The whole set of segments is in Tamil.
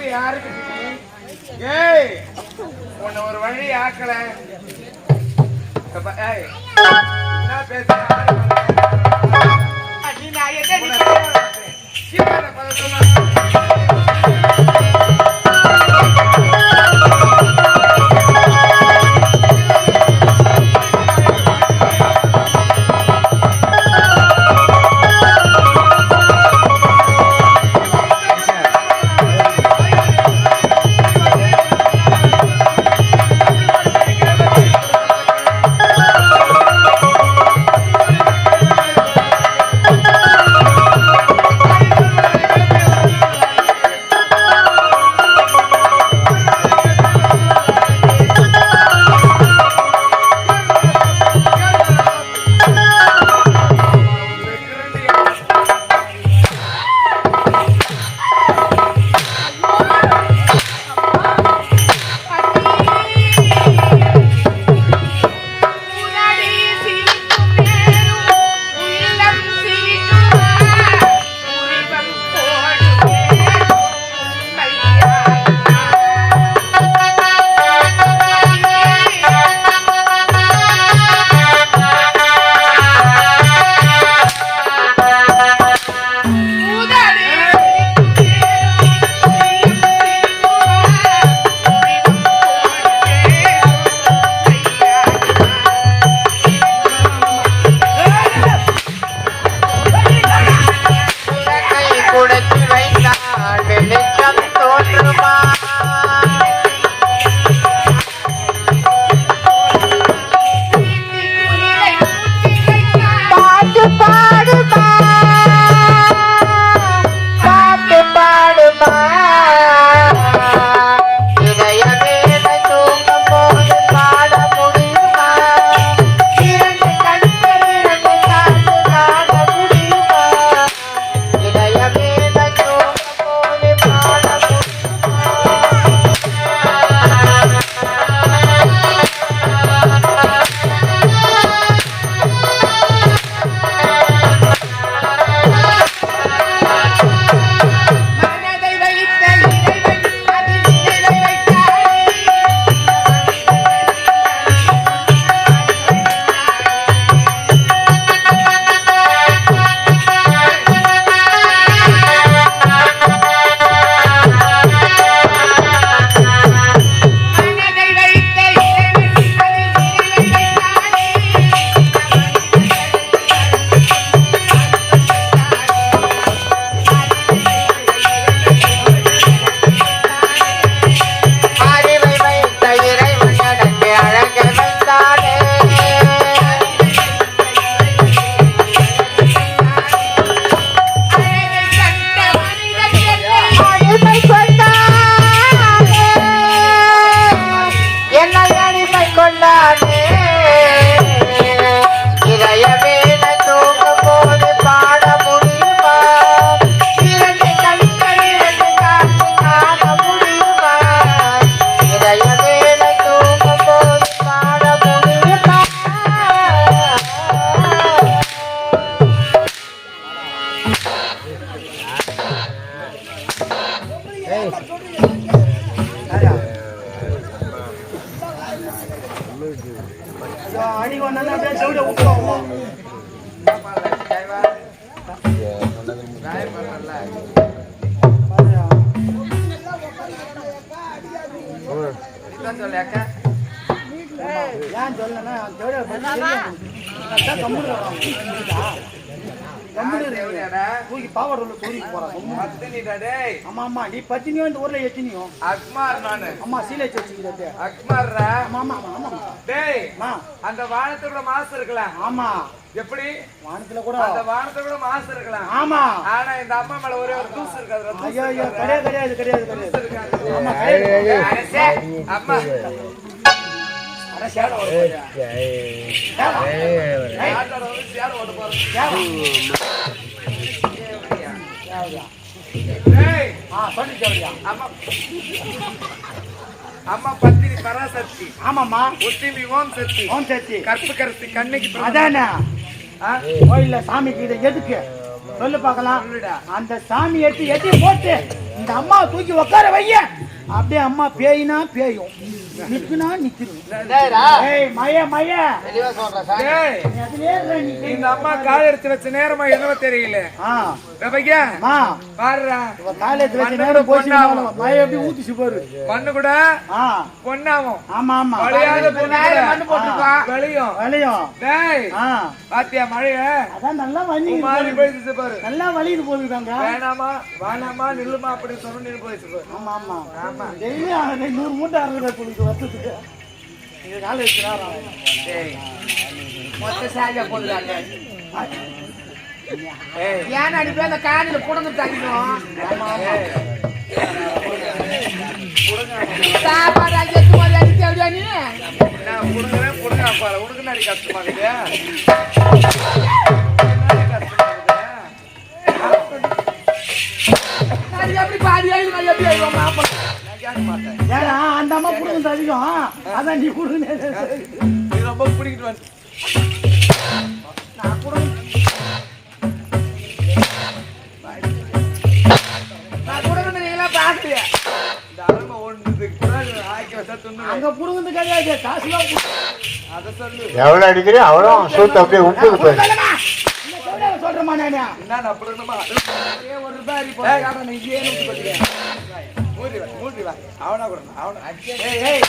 யாருக்கு ஏய் உன்னை ஒரு வழி ஆக்கல என்ன பேச நீ பத்தினியோ இந்த ஊர்ல எத்தினியோ அக்மார் நானு அம்மா சீலை வச்சுக்கிட்டு அக்மார்ரா ஆமா ஆமா ஆமா டேய் அந்த வானத்தோட மாசம் இருக்கலாம் ஆமா எப்படி வானத்துல கூட அந்த வானத்தோட மாசம் இருக்கலாம் ஆமா ஆனா இந்த அம்மா மேல ஒரே ஒரு தூசு இருக்காது ஐயோ ஐயோ கிடையாது கிடையாது கிடையாது ஆமா அம்மா அட சேட ஓடு சேட ஓடு அம்மா பத்தினி பராசக்தி ஆமாம்மா ஒத்திமி ஓம் சக்தி ஓம் சக்தி கற்பு கருத்து கண்ணைக்கு அதானே கோயில்ல சாமிக்கு இதை எதுக்கு சொல்லு பார்க்கலாம் அந்த சாமி எட்டி போட்டு இந்த அம்மா தூக்கி உட்கார வைய அப்படியே அம்மா பேயினா பேயும் நிக்குனா நிக்கணும். ஏய் மய மய ஏய், அதுலயே இருடா நீ. இந்த அம்மா கால் எடுத்து வச்ச நேரமா என்னவோ தெரியல. ரபையா மா பாருடா, இவ காலேஜ்ல வச்ச நேரம் போச்சுனால மய எப்படி ஊத்திச்சு பாரு. மண்ணு கூட பொண்ணாவும். ஆமா ஆமா வளையாத பொண்ணு மண்ணு போட்டுருக்கான். வெளியும் வளையும். டேய் பாத்தியா மழைய அதான் நல்லா வலி மாறி போயிடுச்சு பாரு. நல்லா வலிது போகுதாங்க. வேணாமா வேணாமா நில்லுமா அப்படி சொன்ன நின்று போயிடுச்சு பாரு. ஆமா ஆமா ஆமா டெய்லி 100 மூட்டை அறுவடை கொடுத்து வருஷத்துக்கு இது கால வச்சுறாரா. டேய் மொத்த சாஜா போடுறாங்க. ஏய் ஏன் அடிப்பே அந்த காணில புடந்து தள்ளிடும். சாப்பாடு ஆக்கி எடுத்து மாதிரி அடிச்சு அப்படியா நீ? நான் புடுங்குறேன் புடுங்க பாரு. உனக்கு என்ன கஷ்டமா இருக்குது? அது எப்படி பாதி ஆகி நான் எப்படி ஆயிடுவோம் மாப்பிள்ளை? நான் கேட்க மாட்டேன். ஏன்னா அந்த அம்மா குடும்பம் அதிகம் அதான் நீ குடுங்க. நீ ரொம்ப பிடிக்கிட்டு வந்து நான் குடும்பம் நீங்களா பாக்கலையா? இந்த அருமை ஒன்றுக்கு கூட ஆக்கி வச்சா துண்ணு. அங்க புடுங்கிறது கிடையாது காசுலாம் அதை சொல்லு. எவ்வளவு அடிக்கிறீ அவ்வளோ சூத்து அப்படியே உப்புது போய் சொல்றமா நானே என்ன நான் பிடுங்கணுமா? ஒரு ரூபாய் அடி போட்டு நீ ஏன் போட்டுக்க? மூடி வா அவனா கூட அவனா. ஏய் ஏய்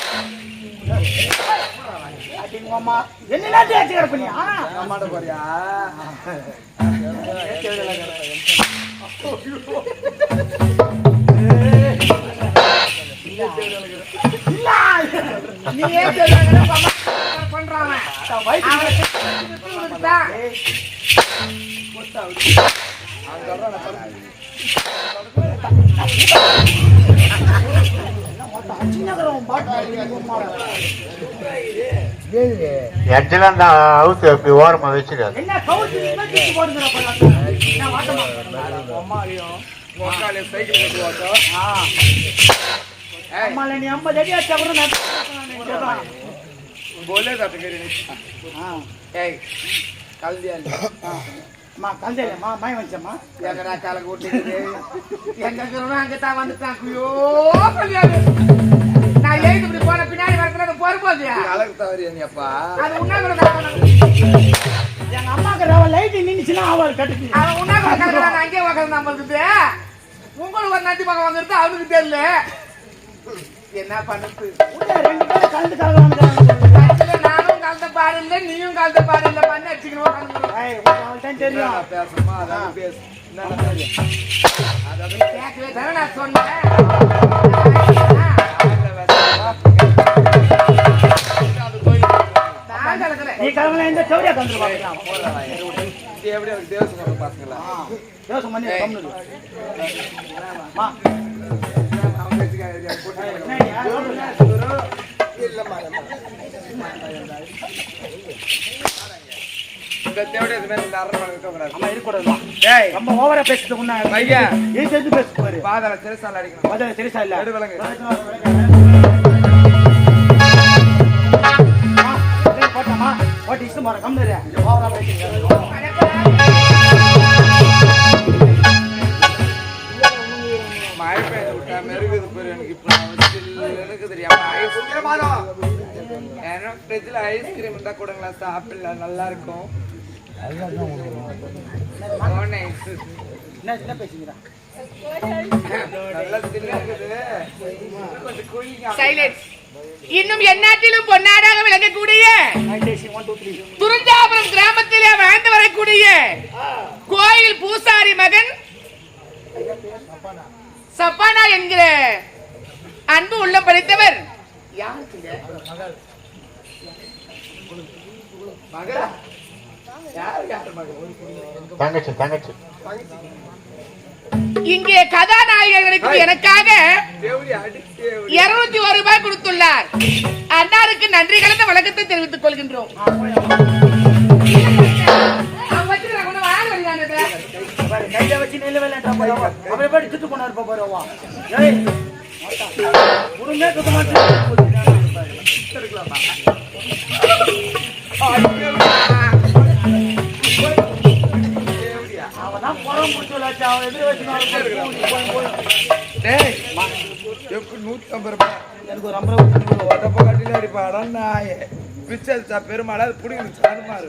அம்மா என்ன தேய்ச்சி கிடப்பீங்க. அம்மாட்ட போறியா? நீ ஏன் பண்றான் எட்ஜெல்லாம் தான் அவுத்து அப்படி ஓரமாக வச்சிருக்காது. என்ன கவுச்சு போடுங்கிற அம்மாலையும் உக்காலையும் சைக்கிள் கொண்டு வாக்கோ. அம்மால நீ 50 அடி அடிச்சா கூட நான் बोले जाते करी नहीं. ஏய் கல்தியா அம்மா கல்தேமா மாய் வச்சம்மா எங்கடா கால கூட்டிட்டு எங்க இருக்கிறோம் அங்கதான் வந்துட்டான். ஐயோ கல்யாணம் நான் ஏன் இப்படி போன பின்னாடி வரதுல போறபோது அழகு தவறியா நீ அப்பா? அது உண்ணாக்குள்ள எங்க அம்மாக்கு ரவ லைட் நின்னுச்சுன்னா அவள் கட்டுக்கு அவன் உண்ணாக்குள்ள கலக்கிறாங்க. அங்கேயே உக்காந்து நம்மளுக்கு உங்களுக்கு ஒரு நந்தி பக்கம் வந்துருது அவனுக்கு தெரியல என்ன பண்ணுது. ரெண்டு பேரும் கலந்து கலந்து நானும் கலந்த பாடு இல்ல நீயும் கலந்த பாடு இல்ல பண்ணி அடிச்சுக்கணும் தெரியும். பேசுமா அதான் பேசு. என்ன தெரியும்? கேட்கவே தானே நான் சொன்னேன். நான் கலக்கல. நீ கலந்து இந்த சௌரியா கலந்து பாக்கலாம். இது எப்படி அவருக்கு தேவசம் பாத்துங்களா? தேவசம் பண்ணி கம்னு மா அவங்க வச்சுக்காங்க போட்டு இந்த தேவடி அது மேல இந்த அரண்மனை இருக்க கூடாது. அம்மா இருக்கக்கூடாது. டேய் ரொம்ப ஓவரா பேசிட்டு உன்ன ஐயா ஏன் சேர்த்து பேசு பாரு. பாதல சிரசால அடிக்கணும். அத தெரிசா இல்ல. எடு விலங்கு. போட்டமா போட்டு இஷ்டம் போற கம்னு ஓவரா பேசிட்டு மழை பெய்து விட்டா மெருகுது பேர் எனக்கு இப்போ எனக்கு தெரியாம ஐஸ்கிரீம் ஏன்னா ஃப்ரிட்ஜில் ஐஸ்கிரீம் இருந்தால் கொடுங்களா சாப்பிடலாம் நல்லா இருக்கும். என்ன பேசுகிறா நல்லா இருக்குது கொஞ்சம் கூலிங்க. சைலன்ஸ். இன்னும் எந்நாட்டிலும் பொன்னாடாக விளங்கக்கூடிய 1 2 3 துருஞ்சாபுரம் கிராமத்திலே வாழ்ந்து வரக்கூடிய கோயில் பூசாரி மகன் சப்பானா என்கிற அன்பு உள்ள படைத்தவர் தங்கச்சி தங்கச்சி இங்கே கதாநாயகர்களுக்கு எனக்காக தேவடி அடி தேவடி 201 ரூபாய் கொடுத்துள்ளார். அன்னாருக்கு நன்றி கலந்த வணக்கத்தை தெரிவித்துக் கொள்கின்றோம். கையில வச்சு நெல்லு வேலைன்றா போறவா அவரை போய் சுத்து கொண்டு இருப்ப போறவா. ஏய் உருமே சுத்த மாட்டேன். அவதான் புறம் புடிச்சு வச்சா அவன் எதிர வச்சு டேய் எப்படி 150 ரூபாய் எனக்கு ஒரு 50 ரூபாய் உடப்ப கட்டில அடிப்பாடா நாயே பிச்சை பெருமாள் அது புடிங்க சாருமாரு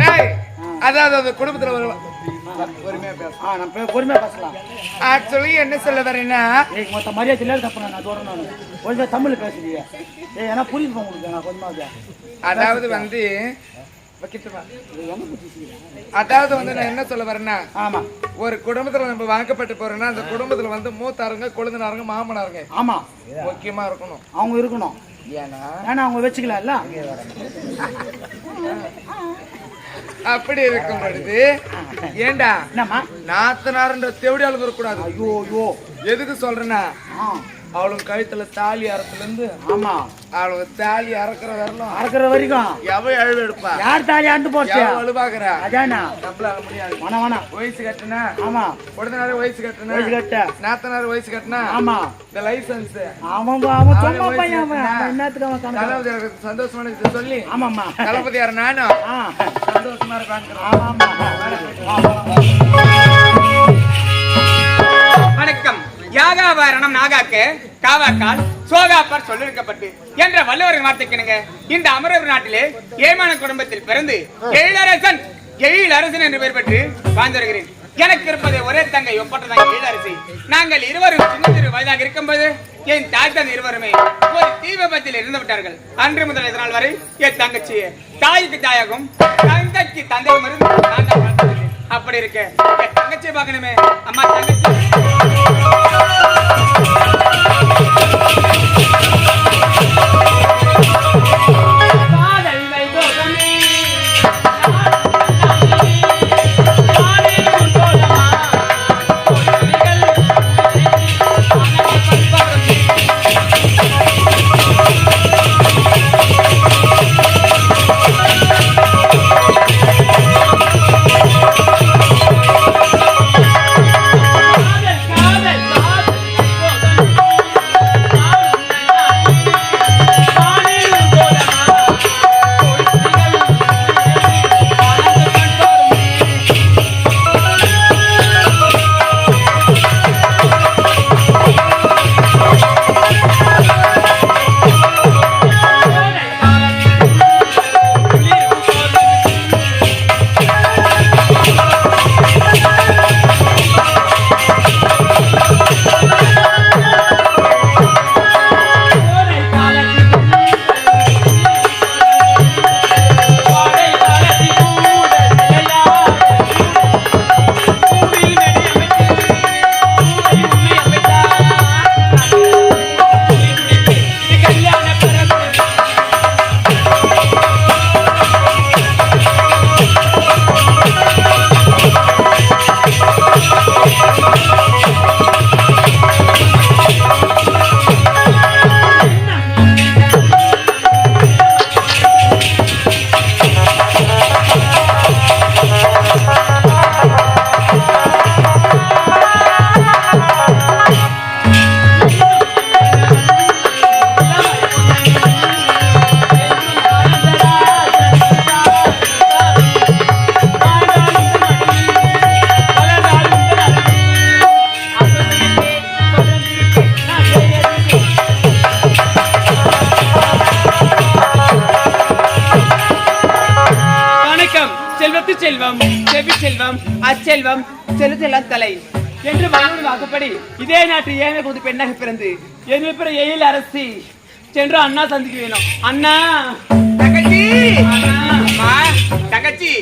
டேய் அதாவது குடும்பத்துல பொறுமையா பேசலாம் நம்ம பொறுமையா பேசலாம். ஆக்சுவலி என்ன சொல்ல வரேன்னா மொத்த மரியாதை இல்லை தப்பு நான் சொல்றேன். நான் கொஞ்சம் தமிழ் பேசுறீங்க ஏன்னா புரியுது உங்களுக்கு நான் கொஞ்சமாக. அதாவது நான் என்ன சொல்ல வரேன்னா ஆமா ஒரு குடும்பத்துல நம்ம வாக்கப்பட்டு போறோம்னா அந்த குடும்பத்துல மூத்தாருங்க கொழுந்தனாருங்க மாமனாருங்க ஆமா முக்கியமா இருக்கணும். அவங்க இருக்கணும். ஏன்னா அவங்க வச்சுக்கலாம்ல. அப்படி இருக்கும் பொழுது ஏண்டா நாத்தனார்ன்ற தேவடி அளவு இருக்கக்கூடாது. ஐயோ ஐயோ எதுக்கு சொல்றேன்னா அவளுக்கு கழுத்துல தாலி அறத்துல இருந்து ஆமா அவளுக்கு தாலி அறக்குற வரைக்கும் எவ எழுவு எடுப்பா யார் தாலி அறுந்து போச்சு அழுவாக்குறா அதானா நம்மளால முடியாது. வேணா வயசு கட்டுனா ஆமா உடனே வயசு கட்டுனா நாத்தனார் வயசு கட்டுனா ஆமா இந்த லைசன்ஸ் அவன் சும்மா பையன் அவன் என்னத்துக்கு அவன் தளபதி சந்தோஷமான விஷயம் சொல்லி ஆமாம்மா தளபதியார் நானும் சந்தோஷமா இருக்காங்க. வணக்கம். யாகாவரணம் நாகாக்கு காவாக்கால் சோகாப்பர் சொல்லிருக்கப்பட்டு என்ற வள்ளுவரின் வார்த்தைக்கிணங்க இந்த அமரவர் நாட்டிலே ஏமான குடும்பத்தில் பிறந்து எழிலரசன் என்று பெயர் பெற்று வாழ்ந்து வருகிறேன். எனக்கு இருப்பது ஒரே தங்கை ஒப்பற்றதாங்க எழிலரசி. நாங்கள் இருவரும் சின்ன சிறு வயதாக இருக்கும்போது என் தாய் தந்தை இருவருமே ஒரு தீ விபத்தில் இருந்து விட்டார்கள். அன்று முதல் இதனால் வரை என் தங்கச்சி தாய்க்கு தாயாகும் தந்தைக்கு தந்தையும் இருந்து நான் தான் வளர்த்தது. அப்படி இருக்க என் தங்கச்சியை பார்க்கணுமே. அம்மா தங்கச்சி செல்வம் செவி செல்வம் அச்செல்வம் செலுத்தெல்லாம் தலை என்று வள்ளுவர் வாக்குப்படி இதே நாட்டு ஏழை கொண்டு பெண்ணாக பிறந்து என் பிற எழில் அரசி சென்று அண்ணா சந்திக்க வேணும். அண்ணா தங்கச்சி தங்கச்சி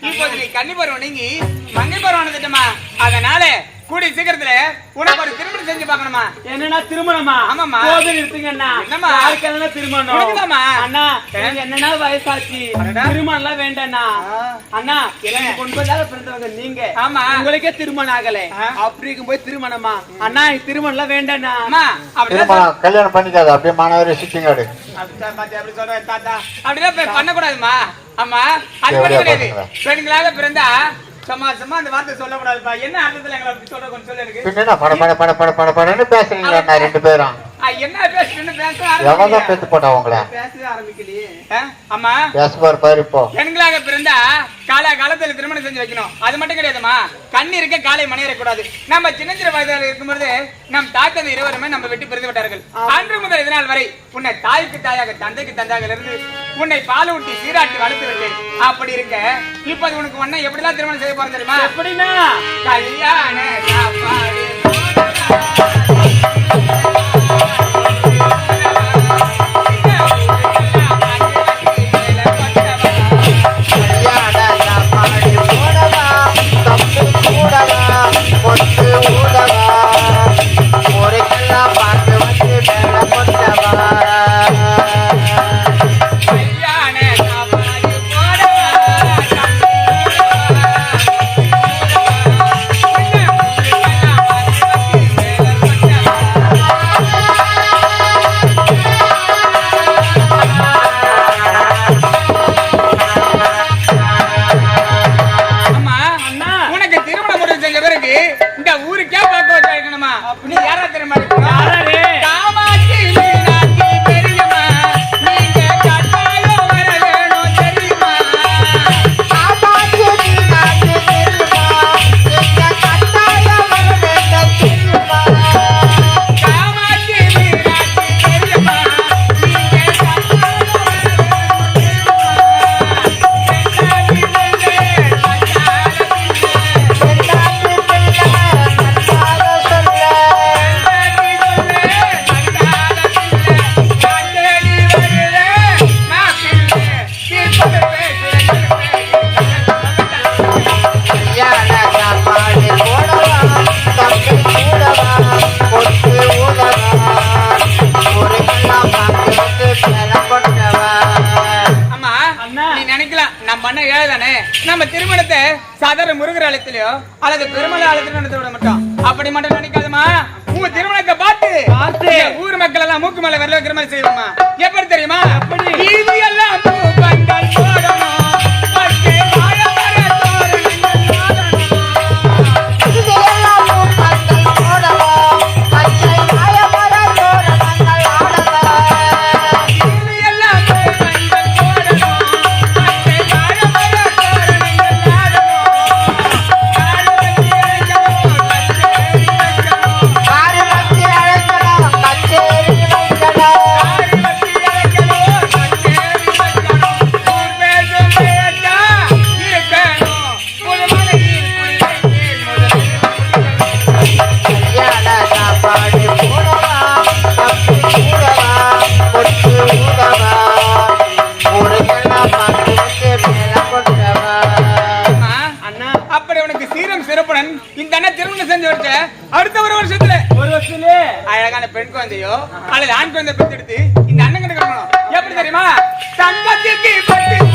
இப்போது நீ கன்னி பருவம் நீங்கி மங்கை பருவம் திட்டமா. அதனால கூடி சீக்கிரத்துல உனக்கு ஒரு திருமணம் செஞ்சு பார்க்கணுமா. என்னன்னா திருமணமா? ஆமாமா. போது நிறுத்துங்க அண்ணா. என்னமா யாருக்கெல்லாம் திருமணம் அண்ணா? என்னன்னா வயசாச்சு திருமணம் எல்லாம் வேண்டாண்ணா. அண்ணா எனக்கு 9 பிறந்தவங்க நீங்க. ஆமா உங்களுக்கே திருமணம் ஆகல. அப்படி இருக்கும் போய் திருமணமா அண்ணா? திருமணம் எல்லாம் வேண்டாண்ணா. கல்யாணம் பண்ணிக்காத அப்படியே மாணவரே சிட்டிங் ஆடு. அப்படி சொல்றேன் தாத்தா. அப்படிலாம் பண்ணக்கூடாதுமா. ஆமா அது பண்ண கிடையாது. பெண்களாக பிறந்தா சும்மா சும்மா அந்த வார்த்தை சொல்லக்கூடாதுப்பா. என்ன அர்த்தத்துல எங்களை அப்படி சொல்ற கொஞ்சம் சொல்ல எனக்கு. என்ன பட பேசுறீங்களா நான் ரெண்டு பேரும்? என்ன பேசுறேன்னு பேச எவதான் பேச போட்டா உங்களை பேசவே ஆரம்பிக்கலையே. அம்மா பேசுவார் பாரு. இப்போ பெண்களாக பிறந்தா கால காலத்துல திருமணம் செஞ்சு வைக்கணும். அது மட்டும் கிடையாதுமா, கண்ணி இருக்க காலை மணியறக்கூடாது. நம்ம சின்ன சின்ன வயதில் இருக்கும்போது நம் தாத்தது இருவருமே நம்ம வெட்டி பிரிந்து விட்டார்கள். அன்று முதல் இதனால் வரை உன்னை தாய்க்கு தாயாக தந்தைக்கு தந்தையாக இருந்து உன்னை பால் ஊட்டி சீராட்டி வளர்த்து விட்டேன். அப்படி இருக்க இப்ப உனக்கு உன்னை எப்படிலாம் திருமணம் செய்ய போறேன் தெரியுமா? எப்படின்னா கல்யாண சாப்பாடு நம்ம திருமணத்தை சாதாரண முருகர் ஆலயத்திலயோ அல்லது பெருமலை ஆலயத்திலயோ நடத்த விட மாட்டோம். அப்படி மட்டும் நினைக்காதமா, உங்க திருமணத்தை பார்த்து ஊர் மக்கள் எல்லாம் மூக்கு மேல வரல வைக்கிற மாதிரி செய்வோமா? எப்படி தெரியுமா? இது எல்லாம் பூப்பங்கள் போடணும். அடுத்த ஒரு வருஷத்துல அழகான பெண் குழந்தையோ அல்லது ஆண் குழந்தை பெற்றெடுத்து இந்த அண்ணன் கிட்ட கொடுக்கணும். எப்படி தெரியுமா? தங்கத்திற்கு பட்டு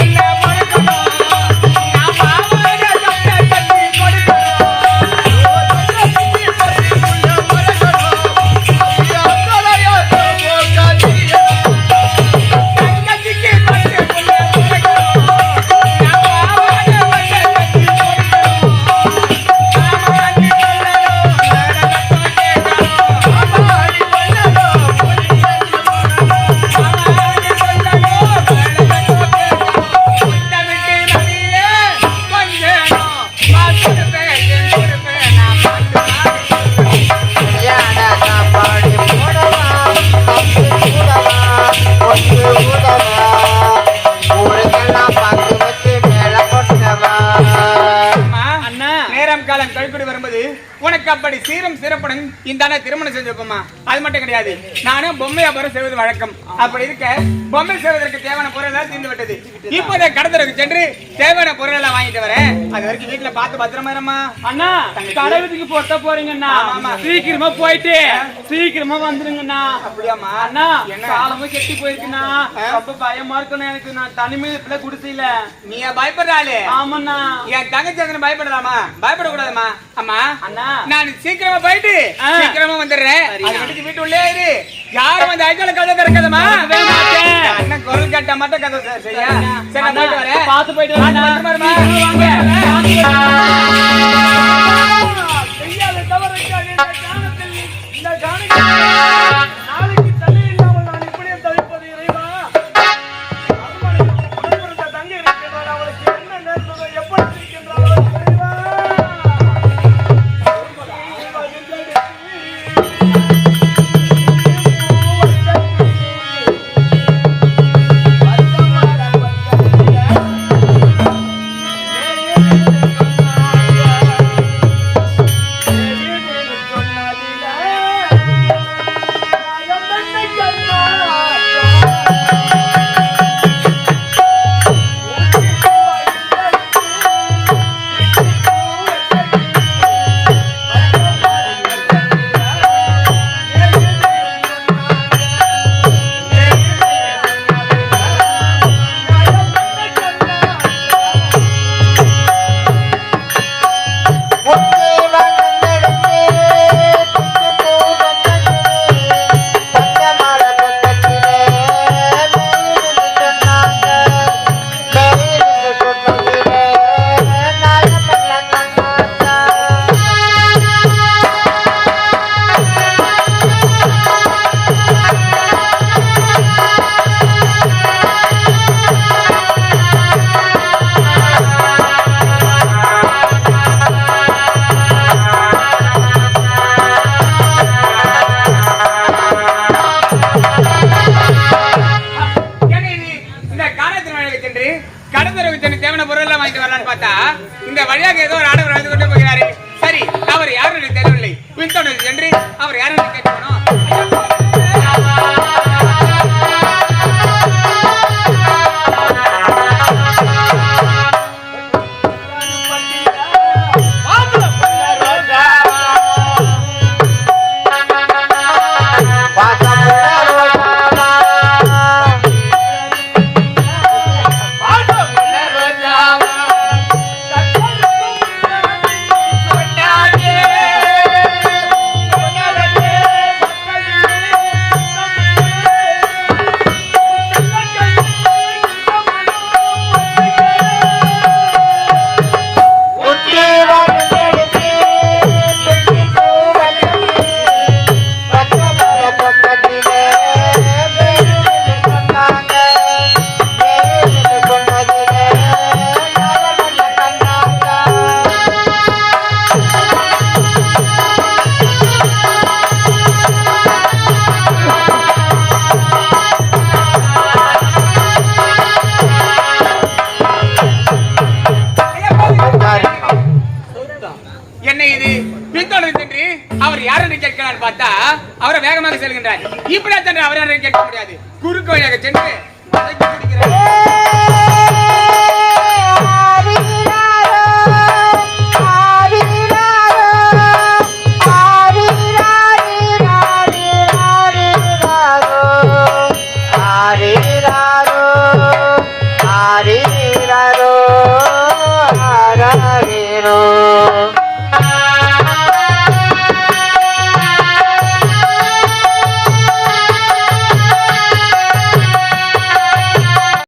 அப்படி சீரும் சிறப்புடன் இந்த திருமணம் செஞ்சிருப்போமா? அது மட்டும் கிடையாது, நானும் பொம்மை வியாபாரம் செய்வது வழக்கம். அப்படி இருக்க பொம்மை செய்வதற்கு தேவையான பொருள் எல்லாம் தீர்ந்து விட்டது. இப்போதே கடத்தருக்கு சென்று தேவையான பொருள் எல்லாம் வாங்கிட்டு வரேன். அது வரைக்கும் வீட்டுல பார்த்து பத்திரமா இருமா. அண்ணா கடை வீட்டுக்கு போட்ட போறீங்கண்ணா, சீக்கிரமா போயிட்டு சீக்கிரமா வந்துருங்கண்ணா. அப்படியாமா? அண்ணா காலமும் கெட்டி போயிருக்குண்ணா, ரொம்ப பயமா இருக்கணும் எனக்கு. நான் தனிமையில இப்ப குடிசையில. நீ பயப்படுறாளே? ஆமாண்ணா. என் தங்கச்சி பயப்படலாமா? பயப்படக்கூடாதுமா. அம்மா அண்ணா, நான் சீக்கிரமா போயிட்டு சீக்கிரமா வந்துடுறேன். வீட்டு உள்ளே இரு, யாரும் வந்து ஐக்கால கதை திறக்காதமா. அண்ணன் குரல் கேட்டா மட்டும் கதை சரியா? சரி, நான் போயிட்டு வரேன். பார்த்து போயிட்டு நாளைக்கு தண்ணி இல்லாமல் நான் இப்படியே தவிப்பது இறைவா. தங்கி இருக்கிறார், அவளுக்கு என்ன நேர்ந்ததோ எப்படி கடத்தருக்கு சென்று தேவன பொருள் எல்லாம் வாங்கிட்டு வரலான்னு பார்த்தா இந்த வழியாக ஏதோ ஒரு ஆடவர் அழைத்து கொண்டு போகிறாரு. சரி, அவர் யாரும் எனக்கு தெரியவில்லை. பின்தொடர்ந்து சென்று அவர் யாரும் கேட்கணும். என்ன இது? பின்தொடர்ந்து சென்று அவர் யாரை கேட்கிறார் பார்த்தா அவரை வேகமாக செல்கின்றார். இப்படியா சென்று அவரை கேட்க முடியாது. குறுக்கு வழியாக சென்று